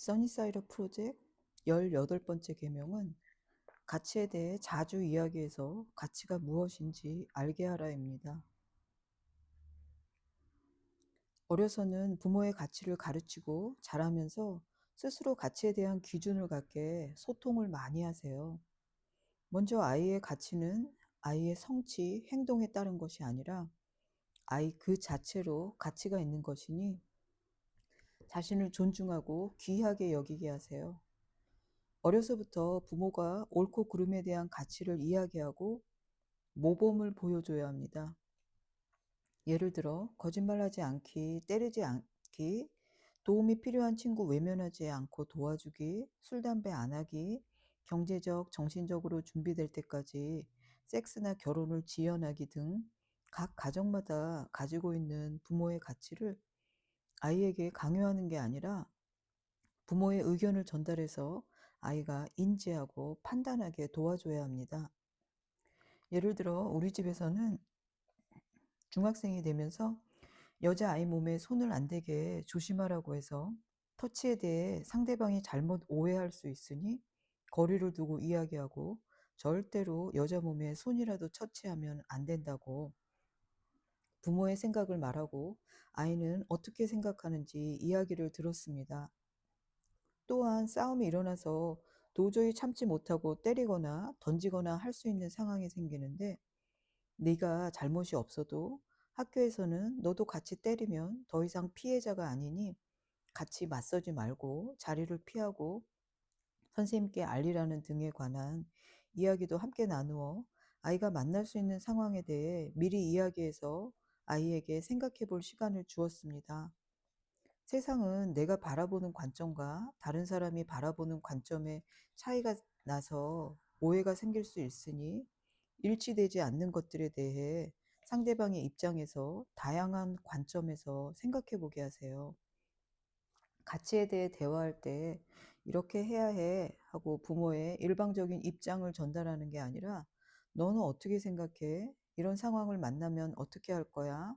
써니사이드 프로젝트 18번째 계명은 가치에 대해 자주 이야기해서 가치가 무엇인지 알게 하라입니다. 어려서는 부모의 가치를 가르치고 자라면서 스스로 가치에 대한 기준을 갖게 소통을 많이 하세요. 먼저 아이의 가치는 아이의 성취, 행동에 따른 것이 아니라 아이 그 자체로 가치가 있는 것이니 자신을 존중하고 귀하게 여기게 하세요. 어려서부터 부모가 옳고 그름에 대한 가치를 이야기하고 모범을 보여줘야 합니다. 예를 들어 거짓말하지 않기, 때리지 않기, 도움이 필요한 친구 외면하지 않고 도와주기, 술, 담배 안 하기, 경제적, 정신적으로 준비될 때까지 섹스나 결혼을 지연하기 등 각 가정마다 가지고 있는 부모의 가치를 아이에게 강요하는 게 아니라 부모의 의견을 전달해서 아이가 인지하고 판단하게 도와줘야 합니다. 예를 들어 우리 집에서는 중학생이 되면서 여자아이 몸에 손을 안 대게 조심하라고 해서 터치에 대해 상대방이 잘못 오해할 수 있으니 거리를 두고 이야기하고 절대로 여자 몸에 손이라도 터치하면 안 된다고 부모의 생각을 말하고 아이는 어떻게 생각하는지 이야기를 들었습니다. 또한 싸움이 일어나서 도저히 참지 못하고 때리거나 던지거나 할 수 있는 상황이 생기는데 네가 잘못이 없어도 학교에서는 너도 같이 때리면 더 이상 피해자가 아니니 같이 맞서지 말고 자리를 피하고 선생님께 알리라는 등에 관한 이야기도 함께 나누어 아이가 만날 수 있는 상황에 대해 미리 이야기해서 아이에게 생각해 볼 시간을 주었습니다. 세상은 내가 바라보는 관점과 다른 사람이 바라보는 관점에 차이가 나서 오해가 생길 수 있으니 일치되지 않는 것들에 대해 상대방의 입장에서 다양한 관점에서 생각해 보게 하세요. 가치에 대해 대화할 때 이렇게 해야 해 하고 부모의 일방적인 입장을 전달하는 게 아니라 너는 어떻게 생각해? 이런 상황을 만나면 어떻게 할 거야?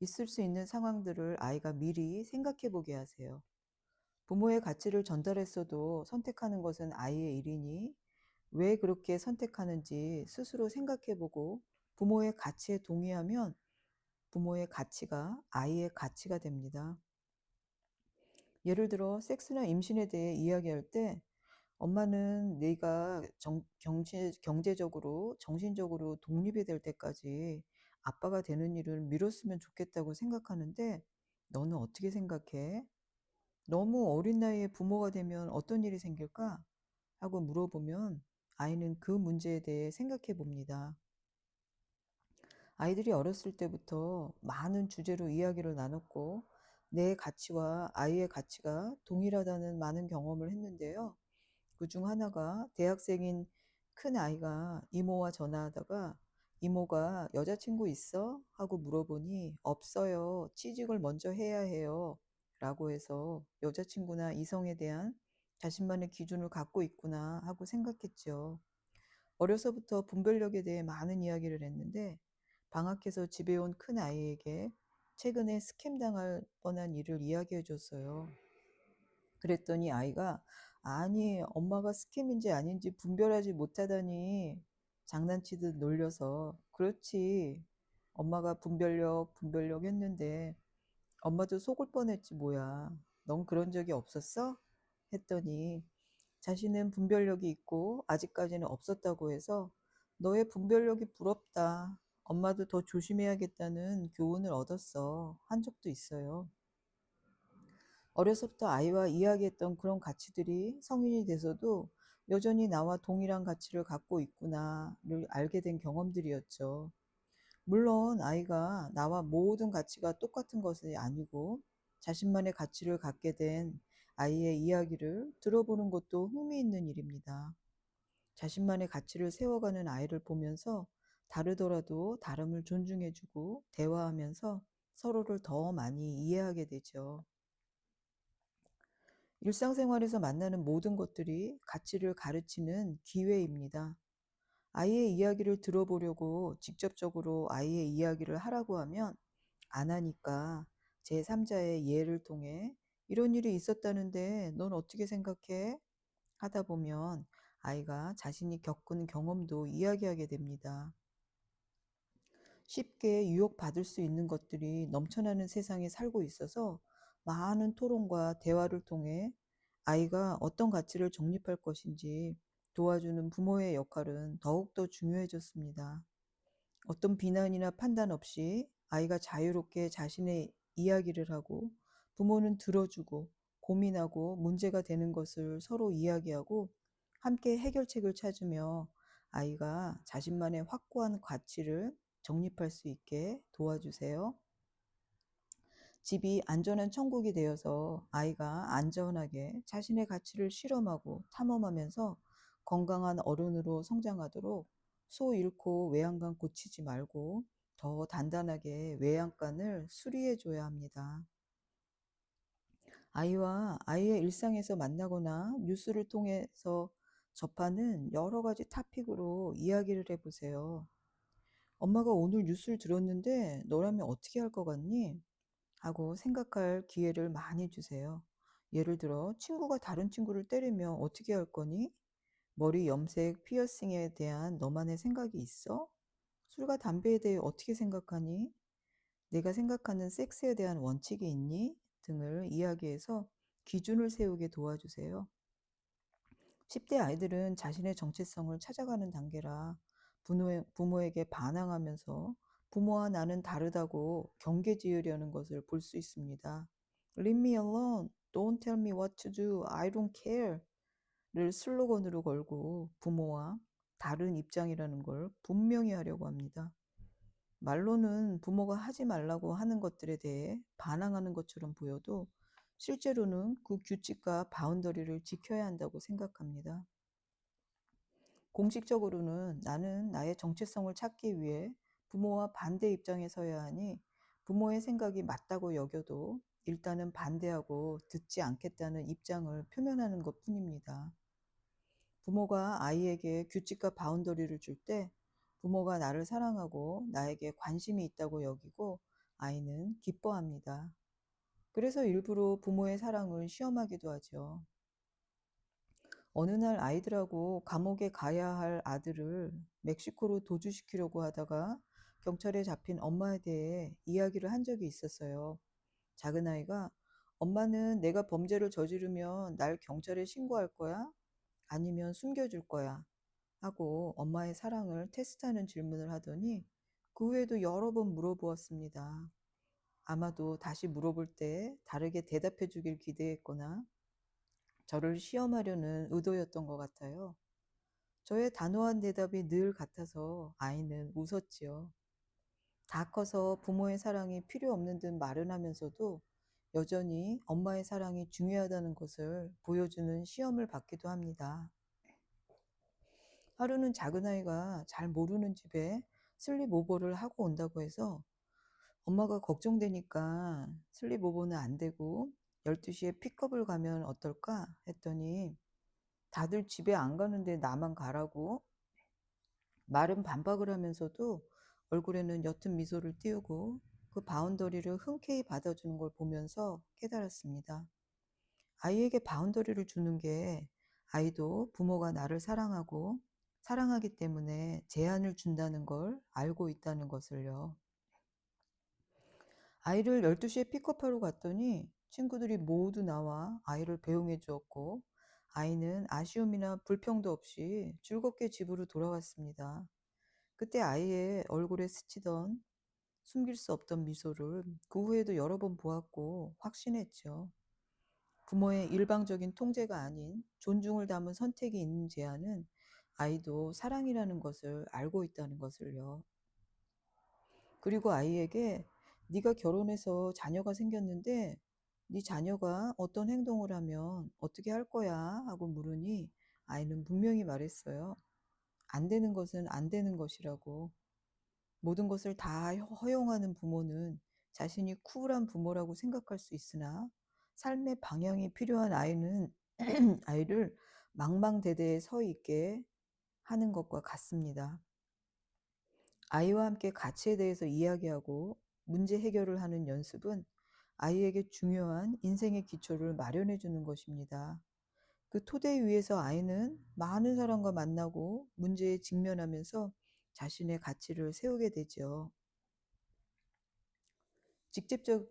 있을 수 있는 상황들을 아이가 미리 생각해 보게 하세요. 부모의 가치를 전달했어도 선택하는 것은 아이의 일이니 왜 그렇게 선택하는지 스스로 생각해 보고 부모의 가치에 동의하면 부모의 가치가 아이의 가치가 됩니다. 예를 들어 섹스나 임신에 대해 이야기할 때 엄마는 네가 경제적으로, 정신적으로 독립이 될 때까지 아빠가 되는 일을 미뤘으면 좋겠다고 생각하는데 너는 어떻게 생각해? 너무 어린 나이에 부모가 되면 어떤 일이 생길까? 하고 물어보면 아이는 그 문제에 대해 생각해 봅니다. 아이들이 어렸을 때부터 많은 주제로 이야기를 나눴고 내 가치와 아이의 가치가 동일하다는 많은 경험을 했는데요. 그중 하나가 대학생인 큰 아이가 이모와 전화하다가 이모가 여자친구 있어? 하고 물어보니 없어요. 취직을 먼저 해야 해요. 라고 해서 여자친구나 이성에 대한 자신만의 기준을 갖고 있구나 하고 생각했죠. 어려서부터 분별력에 대해 많은 이야기를 했는데 방학해서 집에 온 큰 아이에게 최근에 스캠 당할 뻔한 일을 이야기해 줬어요. 그랬더니 아이가 아니 엄마가 스캠인지 아닌지 분별하지 못하다니 장난치듯 놀려서 그렇지 엄마가 분별력 했는데 엄마도 속을 뻔했지 뭐야. 넌 그런 적이 없었어? 했더니 자신은 분별력이 있고 아직까지는 없었다고 해서 너의 분별력이 부럽다. 엄마도 더 조심해야겠다는 교훈을 얻었어. 한 적도 있어요. 어려서부터 아이와 이야기했던 그런 가치들이 성인이 돼서도 여전히 나와 동일한 가치를 갖고 있구나를 알게 된 경험들이었죠. 물론 아이가 나와 모든 가치가 똑같은 것이 아니고 자신만의 가치를 갖게 된 아이의 이야기를 들어보는 것도 흥미있는 일입니다. 자신만의 가치를 세워가는 아이를 보면서 다르더라도 다름을 존중해주고 대화하면서 서로를 더 많이 이해하게 되죠. 일상생활에서 만나는 모든 것들이 가치를 가르치는 기회입니다. 아이의 이야기를 들어보려고 직접적으로 아이의 이야기를 하라고 하면 안 하니까 제3자의 예를 통해 이런 일이 있었다는데 넌 어떻게 생각해? 하다 보면 아이가 자신이 겪은 경험도 이야기하게 됩니다. 쉽게 유혹받을 수 있는 것들이 넘쳐나는 세상에 살고 있어서 많은 토론과 대화를 통해 아이가 어떤 가치를 정립할 것인지 도와주는 부모의 역할은 더욱더 중요해졌습니다. 어떤 비난이나 판단 없이 아이가 자유롭게 자신의 이야기를 하고 부모는 들어주고 고민하고 문제가 되는 것을 서로 이야기하고 함께 해결책을 찾으며 아이가 자신만의 확고한 가치를 정립할 수 있게 도와주세요. 집이 안전한 천국이 되어서 아이가 안전하게 자신의 가치를 실험하고 탐험하면서 건강한 어른으로 성장하도록 소 잃고 외양간 고치지 말고 더 단단하게 외양간을 수리해 줘야 합니다. 아이와 아이의 일상에서 만나거나 뉴스를 통해서 접하는 여러 가지 토픽으로 이야기를 해보세요. 엄마가 오늘 뉴스를 들었는데 너라면 어떻게 할 것 같니? 하고 생각할 기회를 많이 주세요. 예를 들어, 친구가 다른 친구를 때리면 어떻게 할 거니? 머리 염색, 피어싱에 대한 너만의 생각이 있어? 술과 담배에 대해 어떻게 생각하니? 내가 생각하는 섹스에 대한 원칙이 있니? 등을 이야기해서 기준을 세우게 도와주세요. 10대 아이들은 자신의 정체성을 찾아가는 단계라 부모에게 반항하면서 부모와 나는 다르다고 경계 지으려는 것을 볼 수 있습니다. Leave me alone. Don't tell me what to do. I don't care. 를 슬로건으로 걸고 부모와 다른 입장이라는 걸 분명히 하려고 합니다. 말로는 부모가 하지 말라고 하는 것들에 대해 반항하는 것처럼 보여도 실제로는 그 규칙과 바운더리를 지켜야 한다고 생각합니다. 공식적으로는 나는 나의 정체성을 찾기 위해 부모와 반대 입장에 서야 하니 부모의 생각이 맞다고 여겨도 일단은 반대하고 듣지 않겠다는 입장을 표면하는 것 뿐입니다. 부모가 아이에게 규칙과 바운더리를 줄 때 부모가 나를 사랑하고 나에게 관심이 있다고 여기고 아이는 기뻐합니다. 그래서 일부러 부모의 사랑을 시험하기도 하죠. 어느 날 아이들하고 감옥에 가야 할 아들을 멕시코로 도주시키려고 하다가 경찰에 잡힌 엄마에 대해 이야기를 한 적이 있었어요. 작은 아이가 엄마는 내가 범죄를 저지르면 날 경찰에 신고할 거야? 아니면 숨겨줄 거야? 하고 엄마의 사랑을 테스트하는 질문을 하더니 그 후에도 여러 번 물어보았습니다. 아마도 다시 물어볼 때 다르게 대답해 주길 기대했거나 저를 시험하려는 의도였던 것 같아요. 저의 단호한 대답이 늘 같아서 아이는 웃었지요. 다 커서 부모의 사랑이 필요 없는 듯 말은 하면서도 여전히 엄마의 사랑이 중요하다는 것을 보여주는 시험을 받기도 합니다. 하루는 작은 아이가 잘 모르는 집에 슬립오버를 하고 온다고 해서 엄마가 걱정되니까 슬립오버는 안 되고 12시에 픽업을 가면 어떨까 했더니 다들 집에 안 가는데 나만 가라고 말은 반박을 하면서도 얼굴에는 옅은 미소를 띄우고 그 바운더리를 흔쾌히 받아주는 걸 보면서 깨달았습니다. 아이에게 바운더리를 주는 게 아이도 부모가 나를 사랑하고 사랑하기 때문에 제한을 준다는 걸 알고 있다는 것을요. 아이를 12시에 픽업하러 갔더니 친구들이 모두 나와 아이를 배웅해 주었고 아이는 아쉬움이나 불평도 없이 즐겁게 집으로 돌아왔습니다. 그때 아이의 얼굴에 스치던 숨길 수 없던 미소를 그 후에도 여러 번 보았고 확신했죠. 부모의 일방적인 통제가 아닌 존중을 담은 선택이 있는 제안은 아이도 사랑이라는 것을 알고 있다는 것을요. 그리고 아이에게 네가 결혼해서 자녀가 생겼는데 네 자녀가 어떤 행동을 하면 어떻게 할 거야? 하고 물으니 아이는 분명히 말했어요. 안 되는 것은 안 되는 것이라고. 모든 것을 다 허용하는 부모는 자신이 쿨한 부모라고 생각할 수 있으나 삶의 방향이 필요한 아이는 아이를 망망대대에 서 있게 하는 것과 같습니다. 아이와 함께 가치에 대해서 이야기하고 문제 해결을 하는 연습은 아이에게 중요한 인생의 기초를 마련해 주는 것입니다. 그 토대 위에서 아이는 많은 사람과 만나고 문제에 직면하면서 자신의 가치를 세우게 되죠.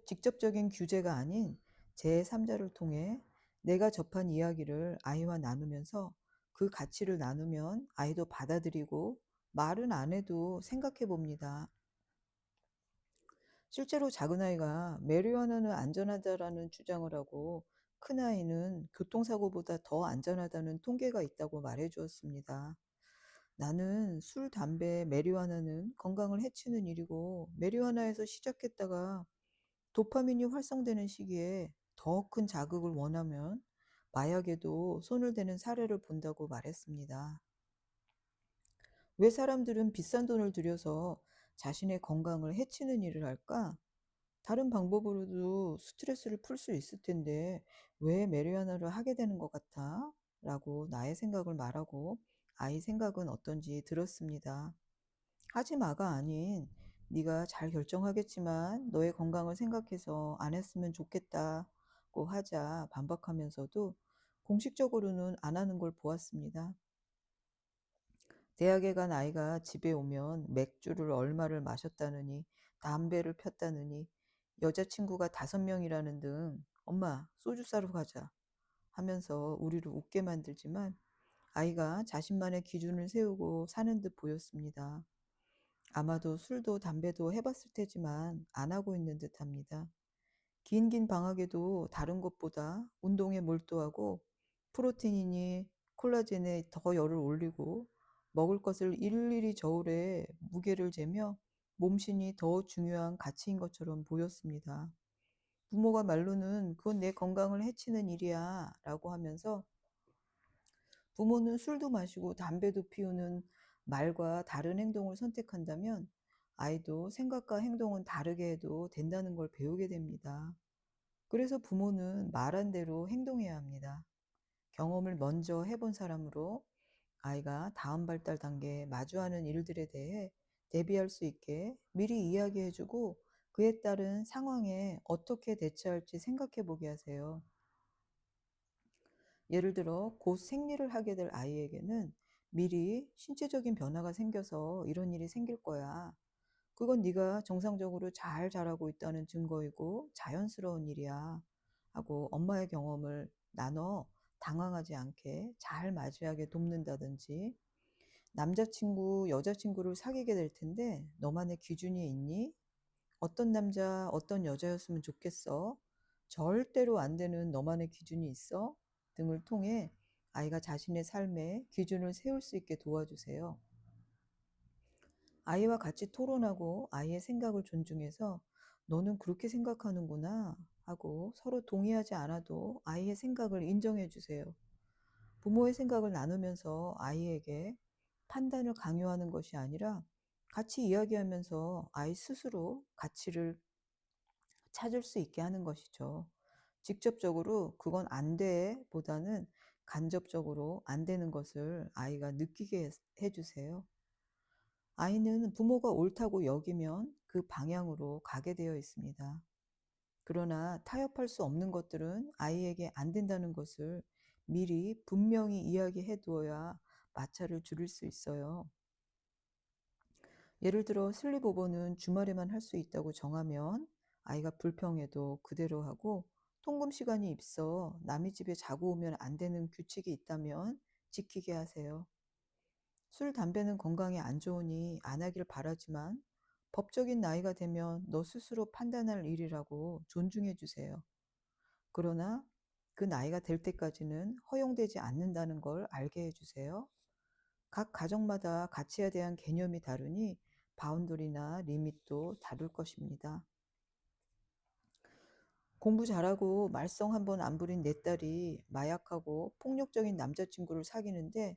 직접적인 규제가 아닌 제3자를 통해 내가 접한 이야기를 아이와 나누면서 그 가치를 나누면 아이도 받아들이고 말은 안 해도 생각해 봅니다. 실제로 작은아이가 메리화나는 안전하다라는 주장을 하고 큰아이는 교통사고보다 더 안전하다는 통계가 있다고 말해 주었습니다. 나는 술, 담배, 메리화나는 건강을 해치는 일이고 메리화나에서 시작했다가 도파민이 활성되는 시기에 더 큰 자극을 원하면 마약에도 손을 대는 사례를 본다고 말했습니다. 왜 사람들은 비싼 돈을 들여서 자신의 건강을 해치는 일을 할까? 다른 방법으로도 스트레스를 풀 수 있을 텐데 왜 메리아나를 하게 되는 것 같아? 라고 나의 생각을 말하고 아이 생각은 어떤지 들었습니다. 하지 마가 아닌 네가 잘 결정하겠지만 너의 건강을 생각해서 안 했으면 좋겠다고 하자 반박하면서도 공식적으로는 안 하는 걸 보았습니다. 대학에 간 아이가 집에 오면 맥주를 얼마를 마셨다느니 담배를 폈다느니 여자친구가 5명이라는 등 엄마 소주 사러 가자 하면서 우리를 웃게 만들지만 아이가 자신만의 기준을 세우고 사는 듯 보였습니다. 아마도 술도 담배도 해봤을 테지만 안 하고 있는 듯합니다. 긴 방학에도 다른 것보다 운동에 몰두하고 프로틴이니 콜라겐에 더 열을 올리고 먹을 것을 일일이 저울에 무게를 재며 몸신이 더 중요한 가치인 것처럼 보였습니다. 부모가 말로는 그건 내 건강을 해치는 일이야 라고 하면서 부모는 술도 마시고 담배도 피우는 말과 다른 행동을 선택한다면 아이도 생각과 행동은 다르게 해도 된다는 걸 배우게 됩니다. 그래서 부모는 말한 대로 행동해야 합니다. 경험을 먼저 해본 사람으로 아이가 다음 발달 단계에 마주하는 일들에 대해 대비할 수 있게 미리 이야기해주고 그에 따른 상황에 어떻게 대처할지 생각해 보게 하세요. 예를 들어 곧 생리를 하게 될 아이에게는 미리 신체적인 변화가 생겨서 이런 일이 생길 거야. 그건 네가 정상적으로 잘 자라고 있다는 증거이고 자연스러운 일이야. 하고 엄마의 경험을 나눠 당황하지 않게 잘 맞이하게 돕는다든지 남자친구, 여자친구를 사귀게 될 텐데 너만의 기준이 있니? 어떤 남자, 어떤 여자였으면 좋겠어? 절대로 안 되는 너만의 기준이 있어? 등을 통해 아이가 자신의 삶에 기준을 세울 수 있게 도와주세요. 아이와 같이 토론하고 아이의 생각을 존중해서 너는 그렇게 생각하는구나 하고 서로 동의하지 않아도 아이의 생각을 인정해 주세요. 부모의 생각을 나누면서 아이에게 판단을 강요하는 것이 아니라 같이 이야기하면서 아이 스스로 가치를 찾을 수 있게 하는 것이죠. 직접적으로 그건 안 돼 보다는 간접적으로 안 되는 것을 아이가 느끼게 해주세요. 아이는 부모가 옳다고 여기면 그 방향으로 가게 되어 있습니다. 그러나 타협할 수 없는 것들은 아이에게 안 된다는 것을 미리 분명히 이야기해 두어야 마찰을 줄일 수 있어요. 예를 들어 슬립오버는 주말에만 할 수 있다고 정하면 아이가 불평해도 그대로 하고 통금 시간이 있어 남의 집에 자고 오면 안 되는 규칙이 있다면 지키게 하세요. 술, 담배는 건강에 안 좋으니 안 하길 바라지만 법적인 나이가 되면 너 스스로 판단할 일이라고 존중해 주세요. 그러나 그 나이가 될 때까지는 허용되지 않는다는 걸 알게 해 주세요. 각 가정마다 가치에 대한 개념이 다르니 바운더리나 리밋도 다를 것입니다. 공부 잘하고 말썽 한 번 안 부린 내 딸이 마약하고 폭력적인 남자친구를 사귀는데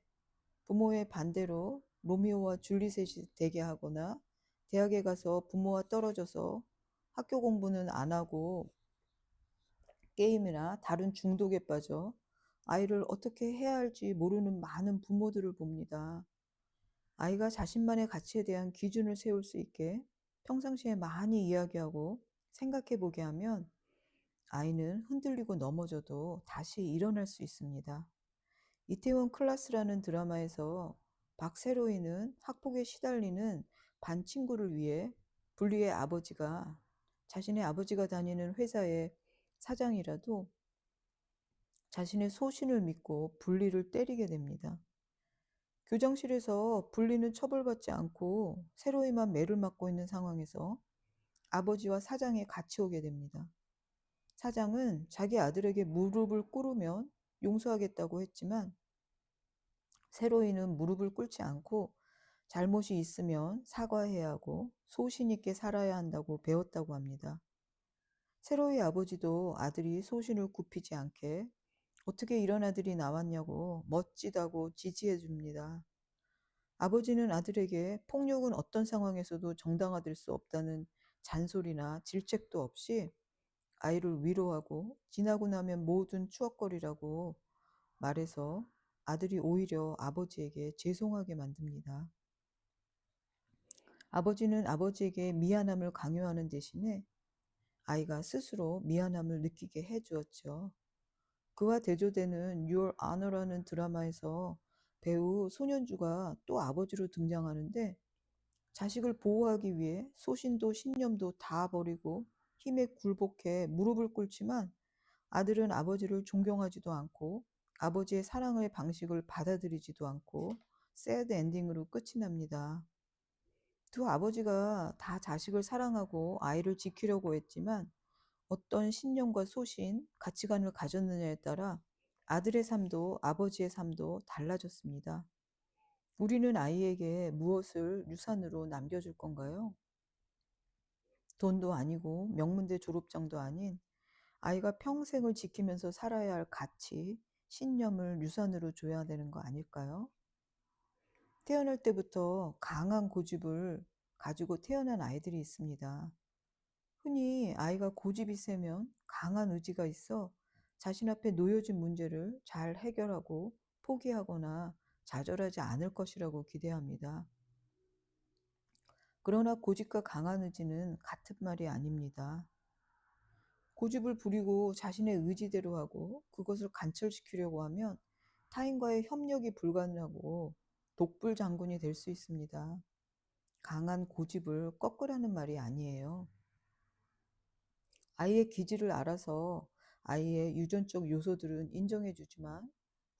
부모의 반대로 로미오와 줄리엣이 되게 하거나 대학에 가서 부모와 떨어져서 학교 공부는 안 하고 게임이나 다른 중독에 빠져 아이를 어떻게 해야 할지 모르는 많은 부모들을 봅니다. 아이가 자신만의 가치에 대한 기준을 세울 수 있게 평상시에 많이 이야기하고 생각해 보게 하면 아이는 흔들리고 넘어져도 다시 일어날 수 있습니다. 이태원 클라스라는 드라마에서 박세로이는 학폭에 시달리는 반 친구를 위해 불리의 아버지가 자신의 아버지가 다니는 회사의 사장이라도 자신의 소신을 믿고 분리를 때리게 됩니다. 교장실에서 분리는 처벌받지 않고 세로이만 매를 맞고 있는 상황에서 아버지와 사장이 같이 오게 됩니다. 사장은 자기 아들에게 무릎을 꿇으면 용서하겠다고 했지만 세로이는 무릎을 꿇지 않고 잘못이 있으면 사과해야 하고 소신 있게 살아야 한다고 배웠다고 합니다. 세로이 아버지도 아들이 소신을 굽히지 않게 어떻게 이런 아들이 나왔냐고 멋지다고 지지해 줍니다. 아버지는 아들에게 폭력은 어떤 상황에서도 정당화될 수 없다는 잔소리나 질책도 없이 아이를 위로하고 지나고 나면 모든 추억거리라고 말해서 아들이 오히려 아버지에게 죄송하게 만듭니다. 아버지는 아버지에게 미안함을 강요하는 대신에 아이가 스스로 미안함을 느끼게 해주었죠. 그와 대조되는 Your Honor라는 드라마에서 배우 손현주가 또 아버지로 등장하는데 자식을 보호하기 위해 소신도 신념도 다 버리고 힘에 굴복해 무릎을 꿇지만 아들은 아버지를 존경하지도 않고 아버지의 사랑의 방식을 받아들이지도 않고 새드 엔딩으로 끝이 납니다. 두 아버지가 다 자식을 사랑하고 아이를 지키려고 했지만 어떤 신념과 소신, 가치관을 가졌느냐에 따라 아들의 삶도 아버지의 삶도 달라졌습니다. 우리는 아이에게 무엇을 유산으로 남겨줄 건가요? 돈도 아니고 명문대 졸업장도 아닌 아이가 평생을 지키면서 살아야 할 가치, 신념을 유산으로 줘야 되는 거 아닐까요? 태어날 때부터 강한 고집을 가지고 태어난 아이들이 있습니다. 흔히 아이가 고집이 세면 강한 의지가 있어 자신 앞에 놓여진 문제를 잘 해결하고 포기하거나 좌절하지 않을 것이라고 기대합니다. 그러나 고집과 강한 의지는 같은 말이 아닙니다. 고집을 부리고 자신의 의지대로 하고 그것을 관철시키려고 하면 타인과의 협력이 불가능하고 독불 장군이 될 수 있습니다. 강한 고집을 꺾으라는 말이 아니에요. 아이의 기질을 알아서 아이의 유전적 요소들은 인정해주지만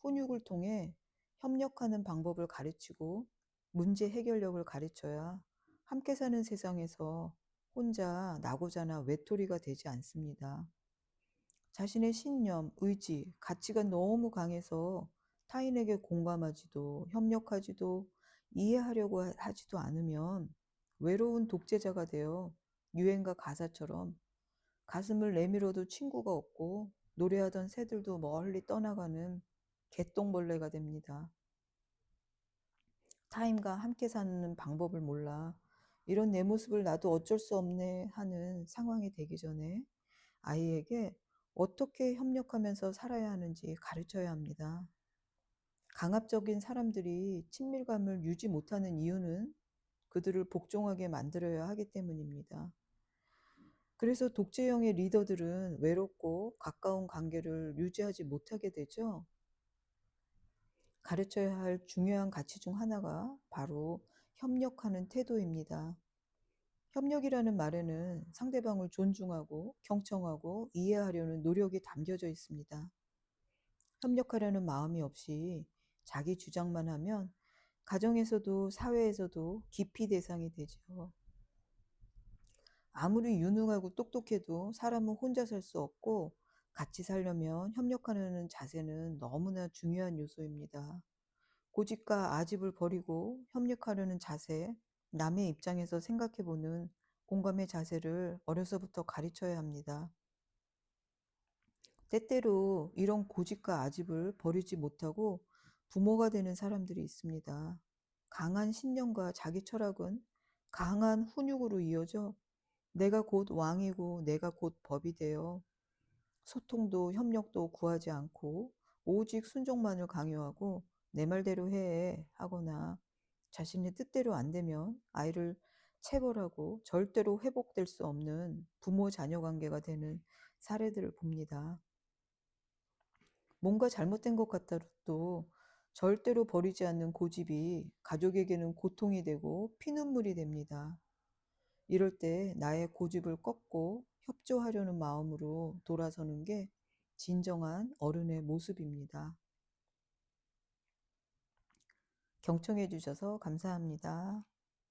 훈육을 통해 협력하는 방법을 가르치고 문제 해결력을 가르쳐야 함께 사는 세상에서 혼자 나고자나 외톨이가 되지 않습니다. 자신의 신념, 의지, 가치가 너무 강해서 타인에게 공감하지도 협력하지도 이해하려고 하지도 않으면 외로운 독재자가 되어 유행가 가사처럼 가슴을 내밀어도 친구가 없고 노래하던 새들도 멀리 떠나가는 개똥벌레가 됩니다. 타인과 함께 사는 방법을 몰라 이런 내 모습을 나도 어쩔 수 없네 하는 상황이 되기 전에 아이에게 어떻게 협력하면서 살아야 하는지 가르쳐야 합니다. 강압적인 사람들이 친밀감을 유지 못하는 이유는 그들을 복종하게 만들어야 하기 때문입니다. 그래서 독재형의 리더들은 외롭고 가까운 관계를 유지하지 못하게 되죠. 가르쳐야 할 중요한 가치 중 하나가 바로 협력하는 태도입니다. 협력이라는 말에는 상대방을 존중하고 경청하고 이해하려는 노력이 담겨져 있습니다. 협력하려는 마음이 없이 자기 주장만 하면 가정에서도 사회에서도 기피 대상이 되죠. 아무리 유능하고 똑똑해도 사람은 혼자 살 수 없고 같이 살려면 협력하는 자세는 너무나 중요한 요소입니다. 고집과 아집을 버리고 협력하려는 자세, 남의 입장에서 생각해보는 공감의 자세를 어려서부터 가르쳐야 합니다. 때때로 이런 고집과 아집을 버리지 못하고 부모가 되는 사람들이 있습니다. 강한 신념과 자기 철학은 강한 훈육으로 이어져 내가 곧 왕이고 내가 곧 법이 되어 소통도 협력도 구하지 않고 오직 순종만을 강요하고 내 말대로 해 하거나 자신의 뜻대로 안 되면 아이를 체벌하고 절대로 회복될 수 없는 부모 자녀 관계가 되는 사례들을 봅니다. 뭔가 잘못된 것 같아도 절대로 버리지 않는 고집이 가족에게는 고통이 되고 피눈물이 됩니다. 이럴 때 나의 고집을 꺾고 협조하려는 마음으로 돌아서는 게 진정한 어른의 모습입니다. 경청해 주셔서 감사합니다.